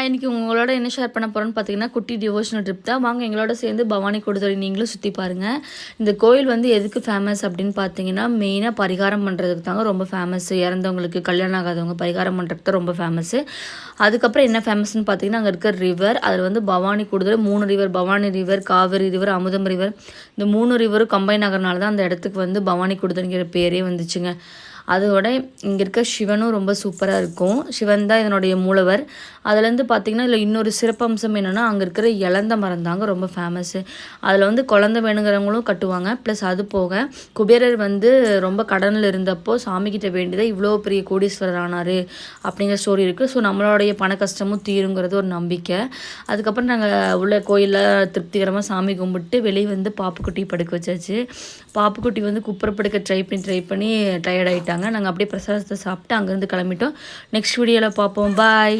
இன்னைக்கு உங்களோட என்ன ஷேர் பண்ண போகிறோன்னு பார்த்தீங்கன்னா குட்டி டிவோஷனல் ட்ரிப் தான். வாங்க எங்களோட சேர்ந்து பவானி கொடுத்துறை நீங்களும் சுற்றி பாருங்கள். இந்த கோயில் வந்து எதுக்கு ஃபேமஸ் அப்படின்னு பார்த்தீங்கன்னா, மெயினாக பரிகாரம் பண்ணுறதுக்கு தாங்க ரொம்ப ஃபேமஸ். இறந்தவங்களுக்கு, கல்யாணம் ஆகாதவங்க பரிகாரம் பண்ணுறதுக்கு தான் ரொம்ப ஃபேமஸ்ஸு. அதுக்கப்புறம் என்ன ஃபேமஸ்ன்னு பார்த்தீங்கன்னா, அங்கே இருக்க ரிவர், அதில் வந்து Bhavani Kooduthurai 3 river, Bhavani river, Kaveri river, Amudham river, இந்த 3 ரிவரும் கம்பைன் ஆகிறனால தான் அந்த இடத்துக்கு வந்து பவானி கொடுத்துறைங்கிற பேரே வந்துச்சுங்க. அதோட இங்கே இருக்க சிவனும் ரொம்ப சூப்பராக இருக்கும். சிவன் தான் இதனுடைய மூலவர். அதுலேருந்து பார்த்திங்கன்னா இதில் இன்னொரு சிறப்பம்சம் என்னென்னா, அங்கே இருக்கிற இலந்த மரம் தாங்க ரொம்ப ஃபேமஸ்ஸு. அதில் வந்து குழந்தை வேணுங்கிறவங்களும் கட்டுவாங்க. ப்ளஸ் அது போக குபேரர் வந்து ரொம்ப கடனில் இருந்தப்போ சாமிக்கிட்ட வேண்டியதான் இவ்வளோ பெரிய கோடீஸ்வரர் ஆனார் அப்படிங்கிற ஸ்டோரி இருக்குது. ஸோ நம்மளுடைய பண கஷ்டமும் தீருங்கிறது ஒரு நம்பிக்கை. அதுக்கப்புறம் நாங்கள் உள்ள கோயிலில் திருப்திகரமாக சாமி கும்பிட்டு வெளியே வந்து பாப்புக்குட்டி படுக்க வச்சாச்சு. பாப்புக்குட்டி வந்து குப்புற படுக்க ட்ரை பண்ணி டயர்ட் ஆகிட்டாங்க. நாங்கள் அப்படியே பிரசாதத்தை சாப்பிட்டு அங்கேருந்து கிளம்பிட்டோம். நெக்ஸ்ட் வீடியோவில் பார்ப்போம். பாய்.